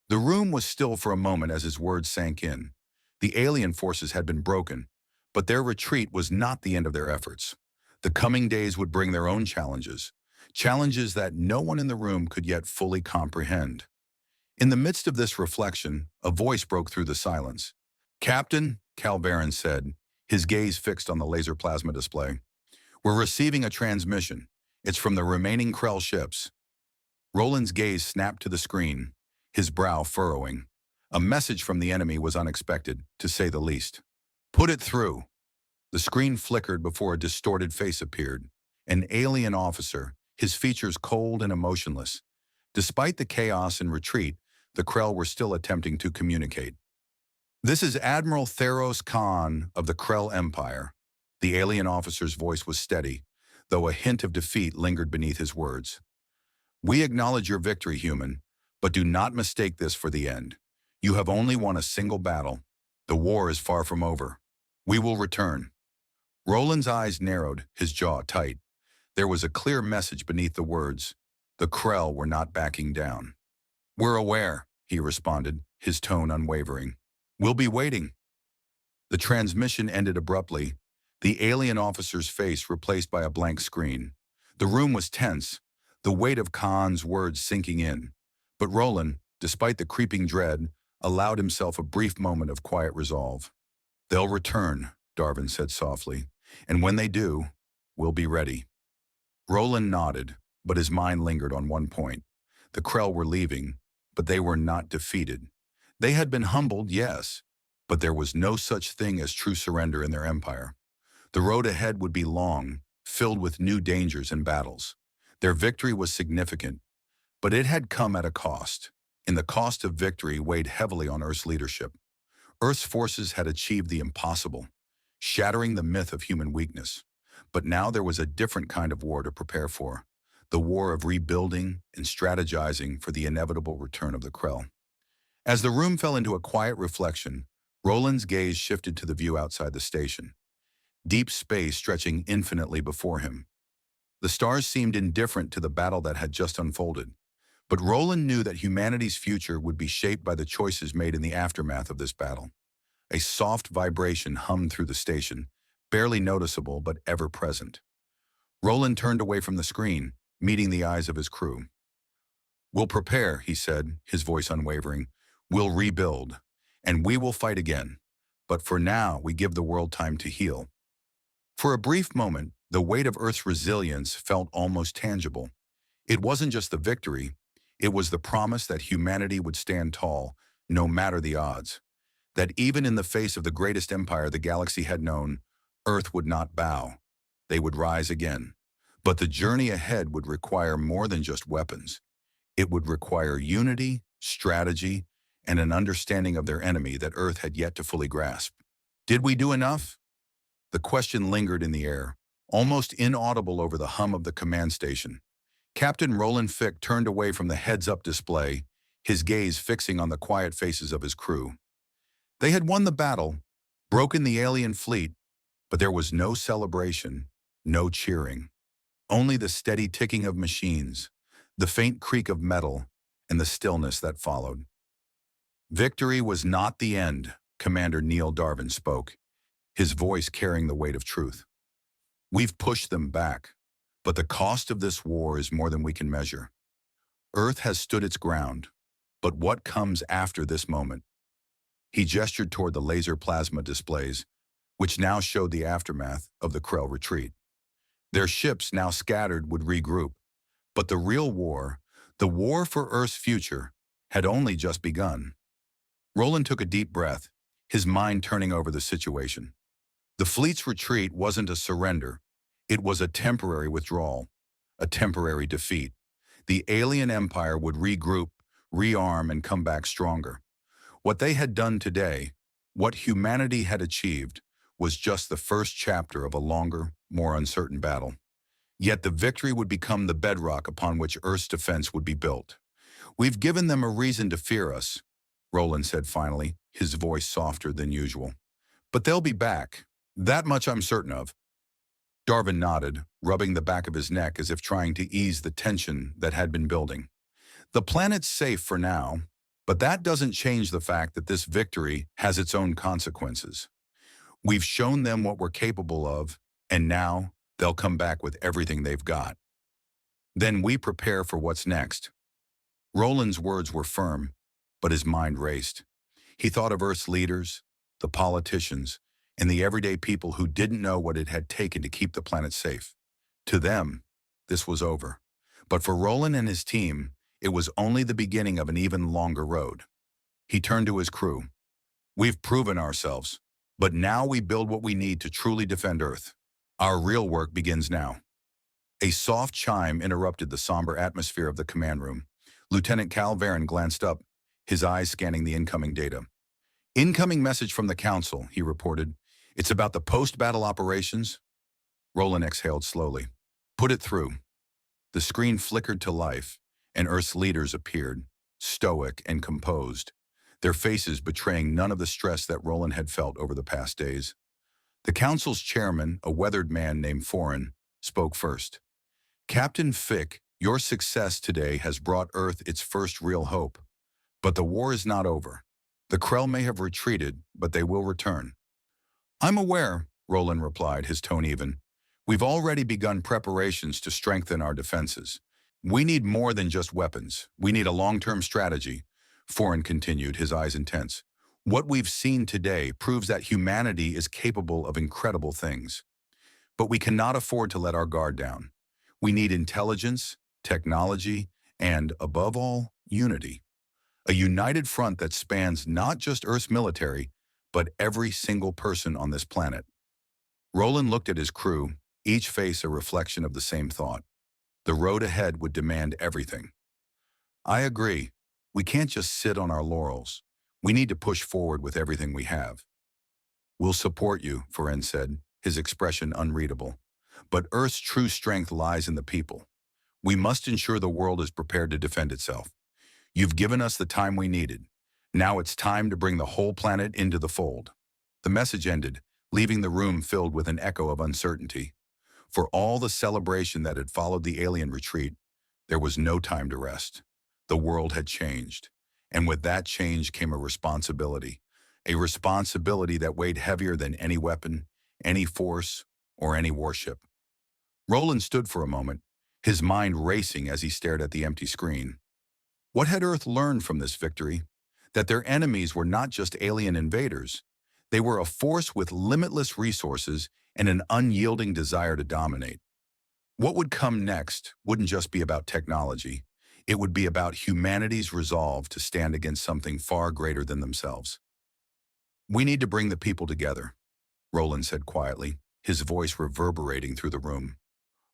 [SPEAKER 1] The room was still for a moment as his words sank in. The alien forces had been broken, but their retreat was not the end of their efforts. The coming days would bring their own challenges, challenges that no one in the room could yet fully comprehend. In the midst of this reflection, a voice broke through the silence. "Captain," Calvarin said, his gaze fixed on the laser plasma display, "we're receiving a transmission. It's from the remaining Krell ships." Roland's gaze snapped to the screen, his brow furrowing. A message from the enemy was unexpected, to say the least. "Put it through." The screen flickered before a distorted face appeared. An alien officer, his features cold and emotionless. Despite the chaos and retreat, the Krell were still attempting to communicate. "This is Admiral Theros Khan of the Krell Empire." The alien officer's voice was steady, though a hint of defeat lingered beneath his words. "We acknowledge your victory, human, but do not mistake this for the end. You have only won a single battle. The war is far from over. We will return." Roland's eyes narrowed, his jaw tight. There was a clear message beneath the words. The Krell were not backing down. "We're aware," he responded, his tone unwavering. "We'll be waiting." The transmission ended abruptly, the alien officer's face replaced by a blank screen. The room was tense, the weight of Khan's words sinking in. But Roland, despite the creeping dread, allowed himself a brief moment of quiet resolve. "They'll return," Darvin said softly, "and when they do, we'll be ready." Roland nodded, but his mind lingered on one point. The Krell were leaving, but they were not defeated. They had been humbled, yes, but there was no such thing as true surrender in their empire. The road ahead would be long, filled with new dangers and battles. Their victory was significant, but it had come at a cost, and the cost of victory weighed heavily on Earth's leadership. Earth's forces had achieved the impossible, shattering the myth of human weakness. But now there was a different kind of war to prepare for, the war of rebuilding and strategizing for the inevitable return of the Krell. As the room fell into a quiet reflection, Roland's gaze shifted to the view outside the station, deep space stretching infinitely before him. The stars seemed indifferent to the battle that had just unfolded, but Roland knew that humanity's future would be shaped by the choices made in the aftermath of this battle. A soft vibration hummed through the station, barely noticeable but ever present. Roland turned away from the screen, meeting the eyes of his crew. "We'll prepare," he said, his voice unwavering. "We'll rebuild, and we will fight again. But for now, we give the world time to heal." For a brief moment, the weight of Earth's resilience felt almost tangible. It wasn't just the victory, it was the promise that humanity would stand tall, no matter the odds. That even in the face of the greatest empire the galaxy had known, Earth would not bow. They would rise again. But the journey ahead would require more than just weapons. It would require unity, strategy, and an understanding of their enemy that Earth had yet to fully grasp. Did we do enough? The question lingered in the air, almost inaudible over the hum of the command station. Captain Roland Fick turned away from the heads-up display, his gaze fixing on the quiet faces of his crew. They had won the battle, broken the alien fleet, but there was no celebration, no cheering. Only the steady ticking of machines, the faint creak of metal, and the stillness that followed. Victory was not the end, Commander Neil Darvin spoke, his voice carrying the weight of truth. We've pushed them back, but the cost of this war is more than we can measure. Earth has stood its ground, but what comes after this moment? He gestured toward the laser plasma displays, which now showed the aftermath of the Krell retreat. Their ships, now scattered, would regroup, but the real war, the war for Earth's future, had only just begun. Roland took a deep breath, his mind turning over the situation. The fleet's retreat wasn't a surrender. It was a temporary withdrawal, a temporary defeat. The alien empire would regroup, rearm, and come back stronger. What they had done today, what humanity had achieved, was just the first chapter of a longer, more uncertain battle. Yet the victory would become the bedrock upon which Earth's defense would be built. "We've given them a reason to fear us," Roland said finally, his voice softer than usual. "But they'll be back. That much I'm certain of." Darvin nodded, rubbing the back of his neck as if trying to ease the tension that had been building. "The planet's safe for now, but that doesn't change the fact that this victory has its own consequences. We've shown them what we're capable of, and now they'll come back with everything they've got. Then we prepare for what's next." Roland's words were firm, but his mind raced. He thought of Earth's leaders, the politicians, and the everyday people who didn't know what it had taken to keep the planet safe. To them, this was over. But for Roland and his team, it was only the beginning of an even longer road. He turned to his crew. "We've proven ourselves, but now we build what we need to truly defend Earth. Our real work begins now." A soft chime interrupted the somber atmosphere of the command room. Lieutenant Cal Varon glanced up, his eyes scanning the incoming data. "Incoming message from the Council," he reported. "It's about the post-battle operations." Roland exhaled slowly. "Put it through." The screen flickered to life, and Earth's leaders appeared, stoic and composed, their faces betraying none of the stress that Roland had felt over the past days. The Council's chairman, a weathered man named Foran, spoke first. "Captain Fick, your success today has brought Earth its first real hope. But the war is not over. The Krell may have retreated, but they will return." "I'm aware," Roland replied, his tone even. "We've already begun preparations to strengthen our defenses. We need more than just weapons. We need a long-term strategy," Foran continued, his eyes intense. "What we've seen today proves that humanity is capable of incredible things. But we cannot afford to let our guard down. We need intelligence, technology, and, above all, unity. A united front that spans not just Earth's military, but every single person on this planet." Roland looked at his crew, each face a reflection of the same thought. The road ahead would demand everything. "I agree. We can't just sit on our laurels. We need to push forward with everything we have." "We'll support you," Foran said, his expression unreadable. But Earth's true strength lies in the people. We must ensure the world is prepared to defend itself. You've given us the time we needed. Now it's time to bring the whole planet into the fold. The message ended, leaving the room filled with an echo of uncertainty. For all the celebration that had followed the alien retreat, there was no time to rest. The world had changed, and with that change came a responsibility that weighed heavier than any weapon, any force, or any warship. Roland stood for a moment, his mind racing as he stared at the empty screen. What had Earth learned from this victory? That their enemies were not just alien invaders. They were a force with limitless resources and an unyielding desire to dominate. What would come next wouldn't just be about technology. It would be about humanity's resolve to stand against something far greater than themselves. We need to bring the people together, Roland said quietly, his voice reverberating through the room.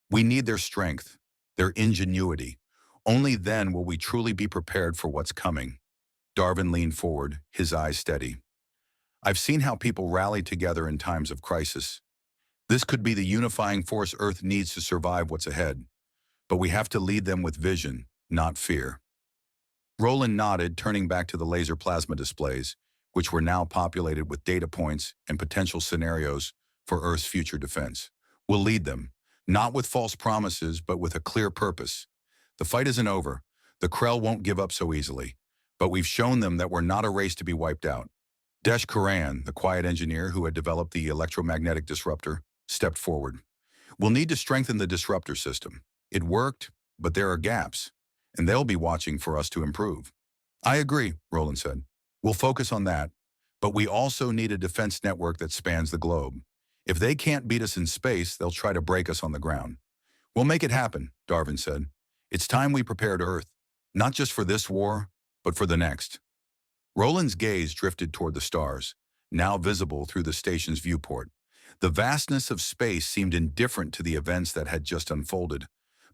[SPEAKER 1] We need their strength, their ingenuity. Only then will we truly be prepared for what's coming. Darwin leaned forward, his eyes steady. I've seen how people rally together in times of crisis. This could be the unifying force Earth needs to survive what's ahead. But we have to lead them with vision, not fear. Roland nodded, turning back to the laser plasma displays, which were now populated with data points and potential scenarios for Earth's future defense. We'll lead them, not with false promises, but with a clear purpose. The fight isn't over. The Krell won't give up so easily. But we've shown them that we're not a race to be wiped out. Desh Karan, the quiet engineer who had developed the electromagnetic disruptor, stepped forward. We'll need to strengthen the disruptor system. It worked, but there are gaps, and they'll be watching for us to improve. I agree, Roland said. We'll focus on that, but we also need a defense network that spans the globe. If they can't beat us in space, they'll try to break us on the ground. We'll make it happen, Darwin said. It's time we prepared Earth, not just for this war, but for the next. Roland's gaze drifted toward the stars, now visible through the station's viewport. The vastness of space seemed indifferent to the events that had just unfolded,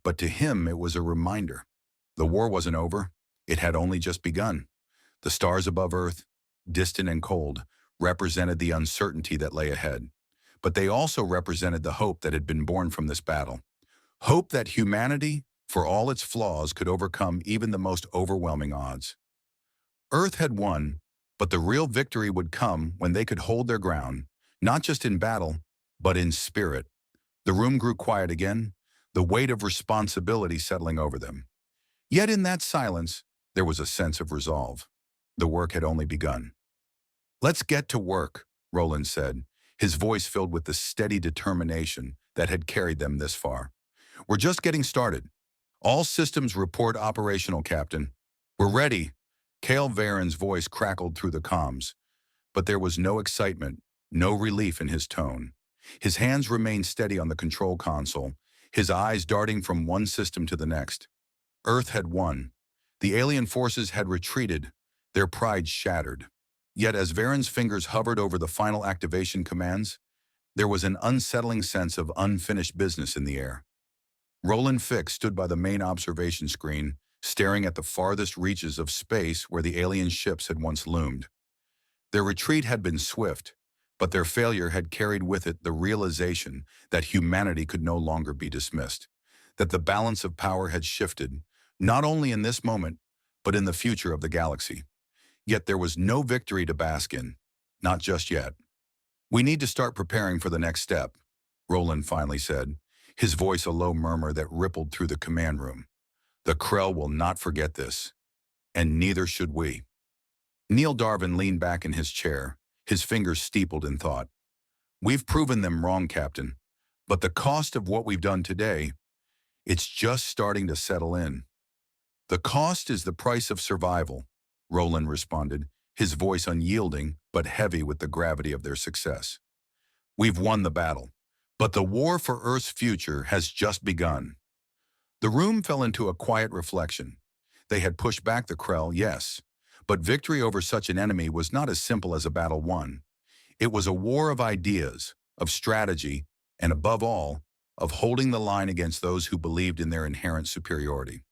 [SPEAKER 1] but to him it was a reminder. The war wasn't over, it had only just begun. The stars above Earth, distant and cold, represented the uncertainty that lay ahead. But they also represented the hope that had been born from this battle. Hope that humanity, for all its flaws, could overcome even the most overwhelming odds. Earth had won, but the real victory would come when they could hold their ground, not just in battle, but in spirit. The room grew quiet again, the weight of responsibility settling over them. Yet in that silence, there was a sense of resolve. The work had only begun. Let's get to work, Roland said, his voice filled with the steady determination that had carried them this far. We're just getting started. All systems report operational, Captain. We're ready. Cale Varen's voice crackled through the comms, but there was no excitement, no relief in his tone. His hands remained steady on the control console, his eyes darting from one system to the next. Earth had won. The alien forces had retreated, their pride shattered. Yet as Varen's fingers hovered over the final activation commands, there was an unsettling sense of unfinished business in the air. Roland Fix stood by the main observation screen, staring at the farthest reaches of space where the alien ships had once loomed. Their retreat had been swift, but their failure had carried with it the realization that humanity could no longer be dismissed, that the balance of power had shifted, not only in this moment, but in the future of the galaxy. Yet there was no victory to bask in, not just yet. We need to start preparing for the next step, Roland finally said, his voice a low murmur that rippled through the command room. The Krell will not forget this, and neither should we. Neil Darwin leaned back in his chair, his fingers steepled in thought. We've proven them wrong, Captain, but the cost of what we've done today, it's just starting to settle in. The cost is the price of survival, Roland responded, his voice unyielding but heavy with the gravity of their success. We've won the battle, but the war for Earth's future has just begun. The room fell into a quiet reflection. They had pushed back the Krell, yes, but victory over such an enemy was not as simple as a battle won. It was a war of ideas, of strategy, and above all, of holding the line against those who believed in their inherent superiority.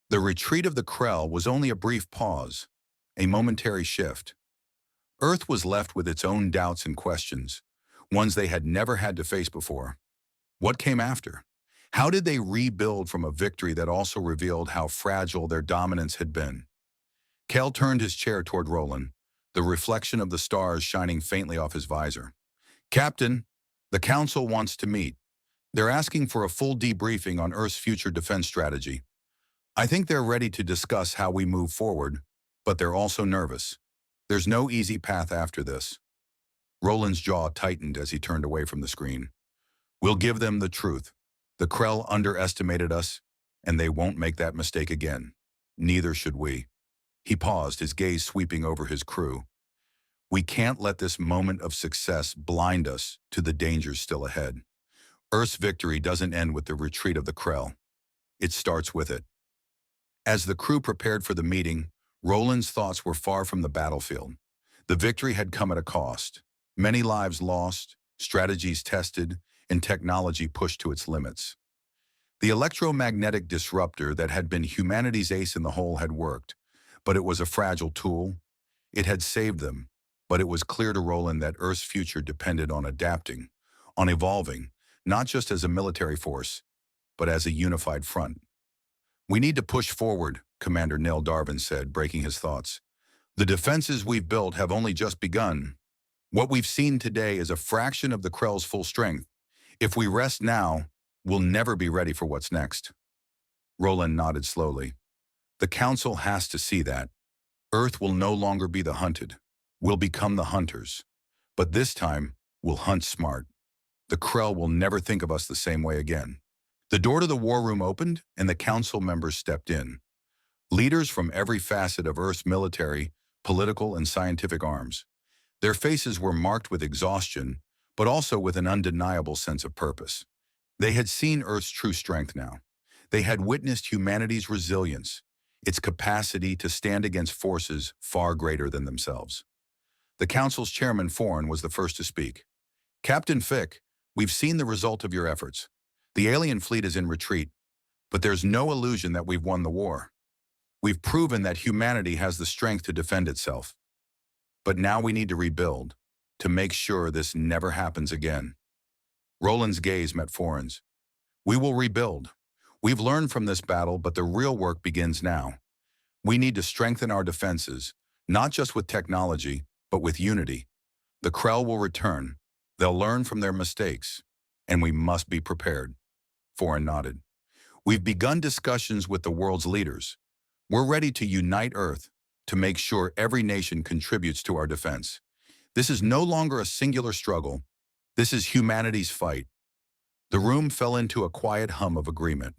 [SPEAKER 1] The retreat of the Krell was only a brief pause, a momentary shift. Earth was left with its own doubts and questions, ones they had never had to face before. What came after? How did they rebuild from a victory that also revealed how fragile their dominance had been? Kel turned his chair toward Roland, the reflection of the stars shining faintly off his visor. Captain, the Council wants to meet. They're asking for a full debriefing on Earth's future defense strategy. I think they're ready to discuss how we move forward, but they're also nervous. There's no easy path after this. Roland's jaw tightened as he turned away from the screen. We'll give them the truth. The Krell underestimated us, and they won't make that mistake again. Neither should we. He paused, his gaze sweeping over his crew. We can't let this moment of success blind us to the dangers still ahead. Earth's victory doesn't end with the retreat of the Krell. It starts with it. As the crew prepared for the meeting, Roland's thoughts were far from the battlefield. The victory had come at a cost. Many lives lost, strategies tested, and technology pushed to its limits. The electromagnetic disruptor that had been humanity's ace in the hole had worked, but it was a fragile tool. It had saved them, but it was clear to Roland that Earth's future depended on adapting, on evolving, not just as a military force, but as a unified front. We need to push forward, Commander Neil Darvin said, breaking his thoughts. The defenses we've built have only just begun. What we've seen today is a fraction of the Krell's full strength. If we rest now, we'll never be ready for what's next. Roland nodded slowly. The Council has to see that. Earth will no longer be the hunted. We'll become the hunters. But this time, we'll hunt smart. The Krell will never think of us the same way again. The door to the war room opened, and the Council members stepped in. Leaders from every facet of Earth's military, political, and scientific arms. Their faces were marked with exhaustion, but also with an undeniable sense of purpose. They had seen Earth's true strength now. They had witnessed humanity's resilience, its capacity to stand against forces far greater than themselves. The Council's chairman, Foran, was the first to speak. Captain Fick, we've seen the result of your efforts. The alien fleet is in retreat, but there's no illusion that we've won the war. We've proven that humanity has the strength to defend itself. But now we need to rebuild, to make sure this never happens again. Roland's gaze met Foran's. We will rebuild. We've learned from this battle, but the real work begins now. We need to strengthen our defenses, not just with technology, but with unity. The Krell will return. They'll learn from their mistakes, and we must be prepared. Foran nodded. We've begun discussions with the world's leaders. We're ready to unite Earth, to make sure every nation contributes to our defense. This is no longer a singular struggle. This is humanity's fight. The room fell into a quiet hum of agreement.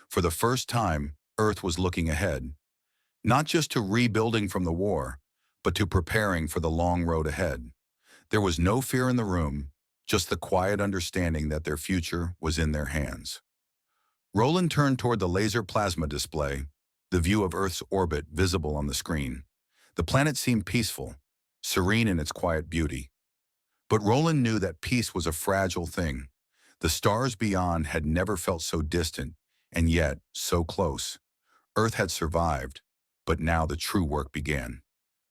[SPEAKER 1] For the first time, Earth was looking ahead, not just to rebuilding from the war, but to preparing for the long road ahead. There was no fear in the room, just the quiet understanding that their future was in their hands. Roland turned toward the laser plasma display, the view of Earth's orbit visible on the screen. The planet seemed peaceful, serene in its quiet beauty. But Roland knew that peace was a fragile thing. The stars beyond had never felt so distant, and yet so close. Earth had survived, but now the true work began.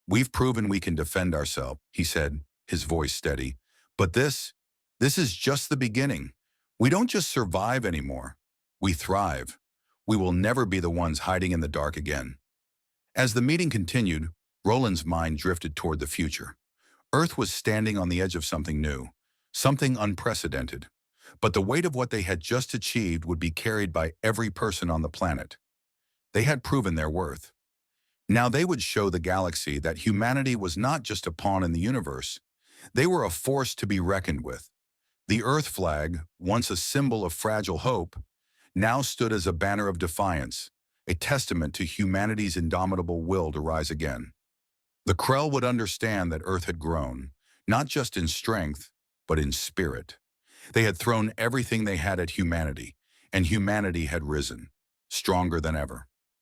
[SPEAKER 1] We've proven we can defend ourselves, he said, his voice steady. But this is just the beginning. We don't just survive anymore. We thrive. We will never be the ones hiding in the dark again. As the meeting continued, Roland's mind drifted toward the future. Earth was standing on the edge of something new, something unprecedented. But the weight of what they had just achieved would be carried by every person on the planet. They had proven their worth. Now they would show the galaxy that humanity was not just a pawn in the universe. They were a force to be reckoned with. The Earth flag, once a symbol of fragile hope, now stood as a banner of defiance, a testament to humanity's indomitable will to rise again. The Krell would understand that Earth had grown, not just in strength, but in spirit. They had thrown everything they had at humanity, and humanity had risen, stronger than ever.